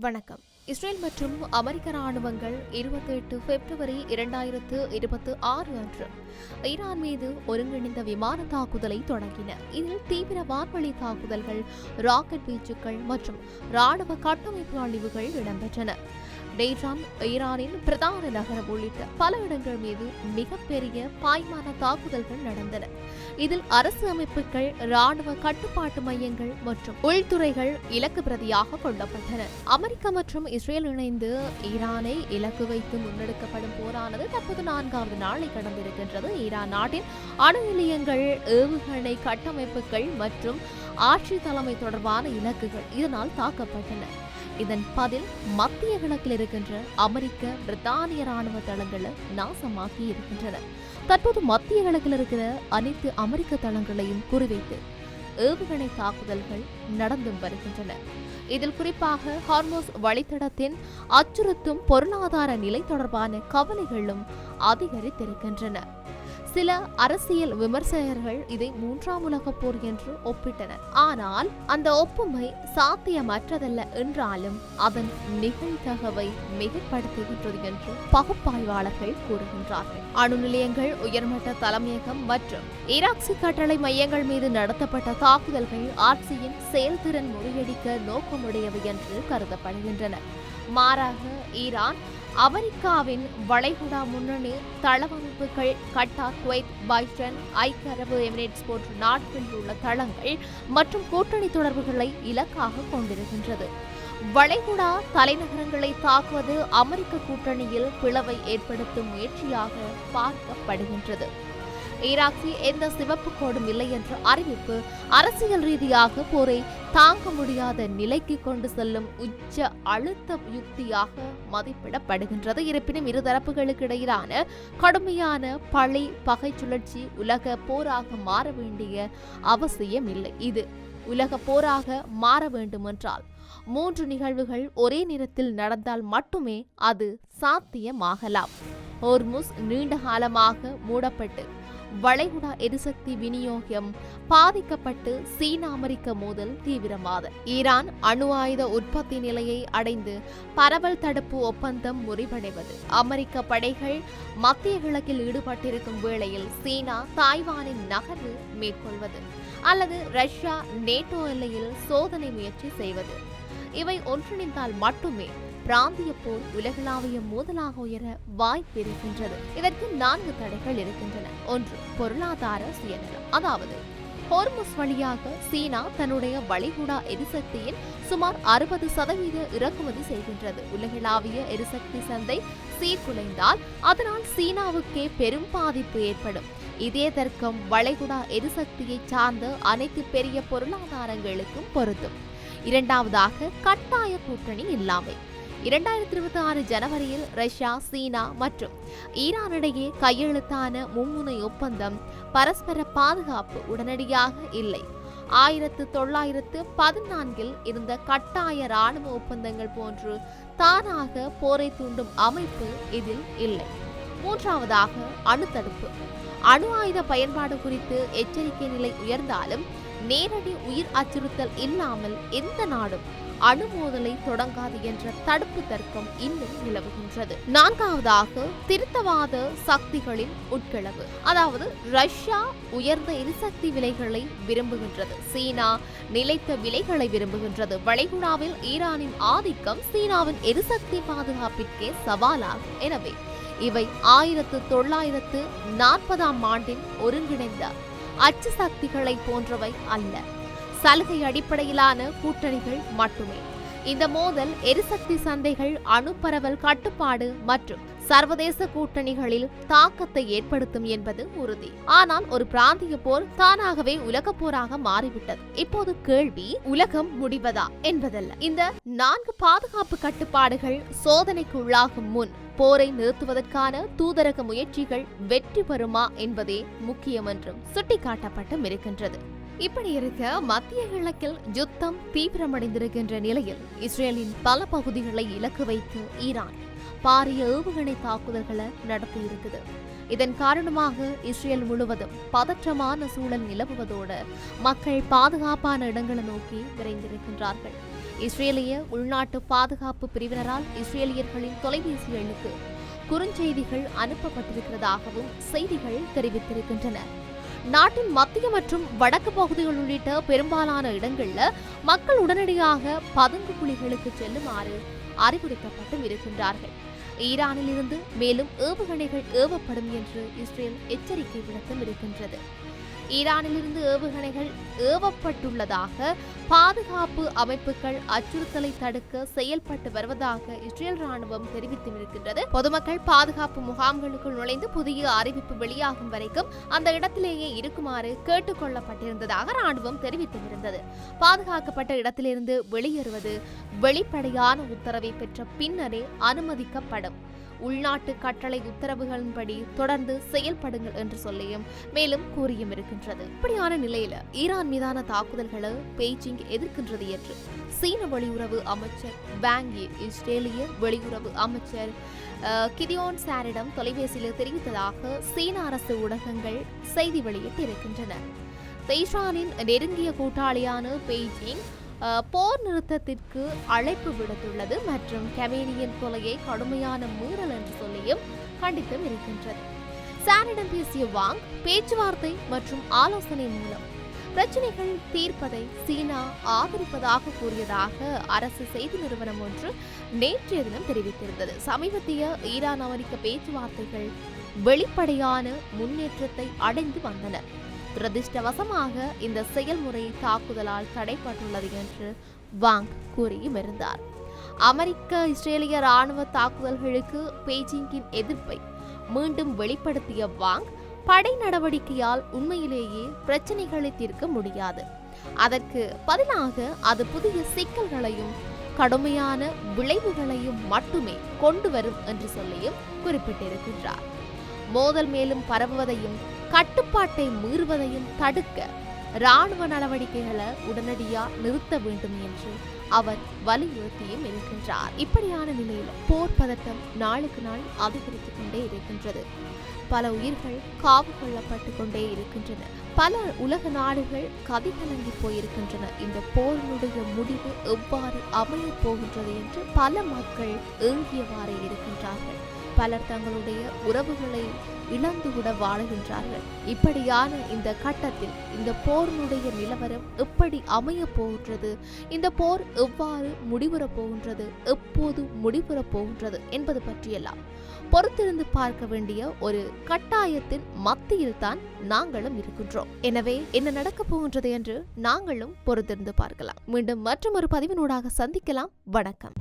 வணக்கம். இஸ்ரேல் மற்றும் அமெரிக்க ராணுவங்கள் 28 பிப்ரவரி 2026 அன்று ஈரான் மீது ஒருங்கிணைந்த விமான தாக்குதலை தொடங்கின. இதில் தீவிர வான்வழி தாக்குதல்கள், ராக்கெட் வீச்சுக்கள் மற்றும் ராணுவ கட்டமைப்பு அழிவுகள் இடம்பெற்றன. டெஹ்ரான், ஈரானின் பிரதான நகரம் உள்ளிட்ட பல இடங்கள் மீது மிகப்பெரிய பாய்மான தாக்குதல்கள் நடந்தன. இதில் அரசு அமைப்புகள், ராணுவ கட்டுப்பாட்டு மையங்கள் மற்றும் உள்துறைகள் இலக்கு பிரதியாக கொள்ளப்பட்டன. அமெரிக்கா மற்றும் இஸ்ரேல் இணைந்து ஈரானை இலக்கு வைத்து முன்னெடுக்கப்படும் போரானது தற்போது 4வது நாளை கடந்திருக்கின்றது. ஈரான் நாட்டின் அணு நிலையங்கள், ஏவுகணை கட்டமைப்புகள் மற்றும் ஆட்சி தலைமை தொடர்பான இலக்குகள் இதனால் தாக்கப்பட்டன. இதன் பதில் மத்திய கிழக்கில் இருக்கின்ற அமெரிக்க, பிரித்தானிய ராணுவ தளங்களை நாசமாக்கி இருக்கின்றன. தற்போது மத்திய கிழக்கில் இருக்கிற அனைத்து அமெரிக்க தளங்களையும் குறிவைத்து ஏவுகணை தாக்குதல்கள் நடந்தும் வருகின்றன. இதில் குறிப்பாக ஹார்மோஸ் வழித்தடத்தின் அச்சுறுத்தும் பொருளாதார நிலை தொடர்பான கவலைகளும் அதிகரித்திருக்கின்றன. சில அரசியல் விமர்சகர்கள் இதை 3ஆம் உலகப் போர் என்று ஒப்பிட்டனர். ஆனால் அந்த ஒப்புமை சாத்தியமற்றதல்ல என்றாலும் அதன் நிகழ்தகவை மிகைப்படுத்துகின்றது என்று பகுப்பாய்வாளர்கள் கூறுகின்றார்கள். அணு நிலையங்கள், உயர்மட்ட தலைமையகம் மற்றும் ஈராக்சி கட்டளை மையங்கள் மீது நடத்தப்பட்ட தாக்குதல்கள் ஆட்சியின் செயல்திறன் முறியடிக்க நோக்கமுடையவை என்று கருதப்படுகின்றன. மாறாக ஈரான், அமெரிக்காவின் வளைகுடா முன்னணி தளவமைப்புகள், கட்டார், குவைத், பஹ்ரைன், ஐக்கிய அரபு எமிரேட்ஸ் போன்ற நாடுகளில் உள்ள தளங்கள் மற்றும் கூட்டணி தொடர்புகளை இலக்காக கொண்டிருக்கின்றது. வளைகுடா தலைநகரங்களை தாக்குவது அமெரிக்க கூட்டணியில் பிளவை ஏற்படுத்தும் முயற்சியாக பார்க்கப்படுகின்றது. ஈராக்கி எந்த சிவப்பு கோடும் இல்லை என்ற அறிவிப்பு அரசியல் ரீதியாக போரை தாங்க முடியாத நிலைக்கு கொண்டு செல்லும் உச்ச அழுத்த யுக்தியாக மதிப்பிடப்படுகின்றது. இருப்பினும் இருதரப்புகளுக்கு இடையிலான கடுமையான பழி பகை சுழற்சி உலக போராக மாற வேண்டிய அவசியம் இல்லை. இது உலக போராக மாற வேண்டுமென்றால் 3 நிகழ்வுகள் ஒரே நேரத்தில் நடந்தால் மட்டுமே அது சாத்தியமாகலாம். ஹோர்முஸ் நீண்ட காலமாக மூடப்பட்டு வளைகுடா எரிசக்தி விநியோகம் பாதிக்கப்பட்டு சீனா அமெரிக்க மோதல் தீவிரமாதல், ஈரான் அணு ஆயுத உற்பத்தி நிலையை அடைந்து பரவல் தடுப்பு ஒப்பந்தம் முறிவடைவது, அமெரிக்க படைகள் மத்திய கிழக்கில் ஈடுபட்டிருக்கும் வேளையில் சீனா தாய்வானின் நகர்வு மேற்கொள்வது அல்லது ரஷ்யா நேட்டோ எல்லையில் சோதனை முயற்சி செய்வது, இவை ஒன்றிணைந்தால் மட்டுமே பிராந்திய போர் உலகளாவிய மோதலாக உயர வாய்ப்பு இருக்கின்றது. இதற்கு 4 தடைகள் இருக்கின்றன. 1. பொருளாதார சுயநலம். அதாவது ஹோர்முஸ் வழியாக சீனா தன்னுடைய வளைகுடா எரிசக்தியின் சுமார் 60% இறக்குமதி செய்கின்றது. உலகளாவிய எரிசக்தி சந்தை சீர்குலைந்தால் அதனால் சீனாவுக்கே பெரும் பாதிப்பு ஏற்படும். இதே தர்க்கம் வளைகுடா எரிசக்தியை சார்ந்த அனைத்து பெரிய பொருளாதாரங்களுக்கும் பொருந்தும். 2. கட்டாய கூட்டணி இல்லாமை. 2026 ஜனவரியில் ரஷ்யா, சீனா மற்றும் ஈரானிடையே கையெழுத்தான மும்முனை ஒப்பந்தம் பரஸ்பர பாதுகாப்பு உடனடியாக இல்லை. 1914 இருந்த கட்டாய இராணுவ ஒப்பந்தங்கள் போன்று தானாக போரை தூண்டும் அமைப்பு இதில் இல்லை. 3. அணு தடுப்பு. அணு ஆயுத பயன்பாடு குறித்து எச்சரிக்கை நிலை உயர்ந்தாலும் நேரடி உயிர் அச்சுறுத்தல் இல்லாமல் எந்த நாடும் அணு மோதலை தொடங்காது என்ற தடுப்பு தர்க்கம் இன்னும் நிலவுகின்றது. 4. திருத்தவாத சக்திகளின் உட்கிளவு. அதாவது ரஷ்யா உயர்ந்த எரிசக்தி விலைகளை விரும்புகின்றது, சீனா நிலைத்த விலைகளை விரும்புகின்றது. வளைகுடாவில் ஈரானின் ஆதிக்கம் சீனாவின் எரிசக்தி பாதுகாப்பிற்கே சவாலாகும். எனவே இவை 1940ஆம் ஆண்டின் ஒருங்கிணைந்த அச்சு சக்திகளை போன்றவை அல்ல, சலுகை அடிப்படையிலான கூட்டணிகள் மட்டுமே. இந்த மோதல் எரிசக்தி சந்தைகள், அணு பரவல் கட்டுப்பாடு மற்றும் சர்வதேச கூட்டணிகளில் தாக்கத்தை ஏற்படுத்தும் என்பது உறுதி. ஆனால் ஒரு பிராந்திய போர் தானாகவே உலக போராக மாறிவிட்டது. இப்போது கேள்வி உலகம் முடிவதா என்பதல்ல. இந்த 4 பாதுகாப்பு கட்டுப்பாடுகள் சோதனைக்கு உள்ளாகும் முன் போரை நிறுத்துவதற்கான தூதரக முயற்சிகள் வெற்றி பெறுமா என்பதே முக்கியம் என்றும் சுட்டிக்காட்டப்பட்டும் இருக்கின்றது. இப்படி இருக்க மத்திய கிழக்கில் யுத்தம் தீவிரமடைந்திருக்கின்ற நிலையில் இஸ்ரேலின் பல பகுதிகளை இலக்கு வைத்து ஈரான் பாரிய ஏவுகணை தாக்குதல்களை நடத்தியிருக்குது. இதன் காரணமாக இஸ்ரேல் முழுவதும் பதற்றமான சூழல் நிலவுவதோடு மக்கள் பாதுகாப்பான இடங்களை நோக்கி விரைந்திருக்கின்றார்கள். இஸ்ரேலிய உள்நாட்டு பாதுகாப்பு பிரிவினரால் இஸ்ரேலியர்களின் தொலைபேசிகளுக்கு குறுஞ்செய்திகள் அனுப்பப்பட்டிருக்கிறதாகவும் செய்திகள் தெரிவித்திருக்கின்றன. நாட்டின் மத்திய மற்றும் வடக்கு பகுதிகள் உள்ளிட்ட பெரும்பாலான இடங்களில் மக்கள் உடனடியாக பதுங்கு குழிகளுக்கு செல்லுமாறு அறிவுறுத்தப்பட்டும் இருக்கின்றார்கள். ஈரானில் இருந்து மேலும் ஏவுகணைகள் ஏவப்படும் என்று இஸ்ரேல் எச்சரிக்கை விடுத்தும் இருக்கின்றது. ஈரானிலிருந்து ஏவுகணைகள் ஏவப்பட்டுள்ளதாக பாதுகாப்பு அமைப்புகள் அச்சுறுத்தலை தடுக்க செயல்பட்டு வருவதாக இஸ்ரேல் ராணுவம் தெரிவித்திருக்கின்றது. பொதுமக்கள் பாதுகாப்பு முகாம்களுக்குள் நுழைந்து புதிய அறிவிப்பு வெளியாகும் வரைக்கும் அந்த இடத்திலேயே இருக்குமாறு கேட்டுக் கொள்ளப்பட்டிருந்ததாக ராணுவம் தெரிவித்திருந்தது. பாதுகாக்கப்பட்ட இடத்திலிருந்து வெளியேறுவது வெளிப்படையான உத்தரவை பெற்ற பின்னரே அனுமதிக்கப்படும். உள்நாட்டு கட்டளை உத்தரவுகளின்படி தொடர்ந்து செயல்படுங்கள் என்று சொல்லியும் மேலும் கூறியும் இருக்கின்றது. இப்படியான நிலையில ஈரான் மீதான தாக்குதல்களை பெய்ஜிங் எதிர்க்கின்றது என்று சீன வெளியுறவு அமைச்சர் வாங் யி இஸ்ரேலிய வெளியுறவு அமைச்சர் கிதியோன் சாரிடம் தொலைபேசியில் தெரிவித்ததாக சீன அரசு ஊடகங்கள் செய்தி வெளியிட்டிருக்கின்றன. தெஹ்ரானின் நெருங்கிய கூட்டாளியான பெய்ஜிங் போர் நிறுத்தத்திற்கு அழைப்பு விடுத்துள்ளது மற்றும் கமேனியின் கொலையை கடுமையான மீறல் என்று சொல்லியும் கண்டித்தும் இருக்கின்றது. சாரிடம் பேசிய வாங் பேச்சுவார்த்தை மற்றும் ஆலோசனை மூலம் பிரச்சனைகள் தீர்ப்பதை சீனா ஆதரிப்பதாக கூறியதாக அரசு செய்தி நிறுவனம் ஒன்று நேற்றைய தினம் தெரிவித்திருந்தது. சமீபத்திய ஈரான் அமெரிக்க பேச்சுவார்த்தைகள் வெளிப்படையான முன்னேற்றத்தை அடைந்து வந்தன. துரதிருஷ்டவசமாக இந்த செயல்முறை தாக்குதலால் தடைப்பட்டுள்ளது என்று வாங் கூறியும் இருந்தார். அமெரிக்க இஸ்ரேலிய ராணுவ தாக்குதல்களுக்கு பெய்ஜிங்கின் எதிர்ப்பை மீண்டும் வெளிப்படுத்திய வாங் படை நடவடிக்கையால் உண்மையிலேயே பிரச்சனைகளை தீர்க்க முடியாது, அதற்கு பதிலாக அது புதிய சிக்கல்களையும் கடுமையான விளைவுகளையும் மட்டுமே கொண்டு வரும் என்று சொல்லியும் குறிப்பிட்டிருக்கின்றார். மோதல் மேலும் பரவுவதையும் கட்டுப்பாட்டை மீறுவதையும் தடுக்க இராணுவ நடவடிக்கைகளை உடனடியாக நிறுத்த வேண்டும் என்று அவர் வலியுறுத்தியும் இருக்கின்றார். இப்படியான நிலையில் போர் பதட்டம் நாளுக்கு நாள் அதிகரித்துக் கொண்டே இருக்கின்றது. பல உயிர்கள் காவு கொள்ளப்பட்டு கொண்டே இருக்கின்றன. பல உலக நாடுகள் கதிகலங்கி போயிருக்கின்றன. இந்த போரினுடைய முடிவு எவ்வாறு அமையப் போகின்றது என்று பல மக்கள் ஏங்கியவாறே இருக்கின்றார்கள். பலர் தங்களுடைய உறவுகளை இழந்துவிட வாழுகின்றார்கள். இப்படியான இந்த கட்டத்தில் இந்த போரினுடைய நிலவரம் எப்படி அமைய போகின்றது, இந்த போர் எவ்வாறு முடிவுறப் போகின்றது, எப்போது முடிவுறப் போகின்றது என்பது பற்றியெல்லாம் பொறுத்திருந்து பார்க்க வேண்டிய ஒரு கட்டாயத்தின் மத்தியில் தான் நாங்களும் இருக்கின்றோம். எனவே என்ன நடக்கப் போகின்றது என்று நாங்களும் பொறுத்திருந்து பார்க்கலாம். மீண்டும் மற்றும் ஒரு பதிவினூடாக சந்திக்கலாம். வணக்கம்.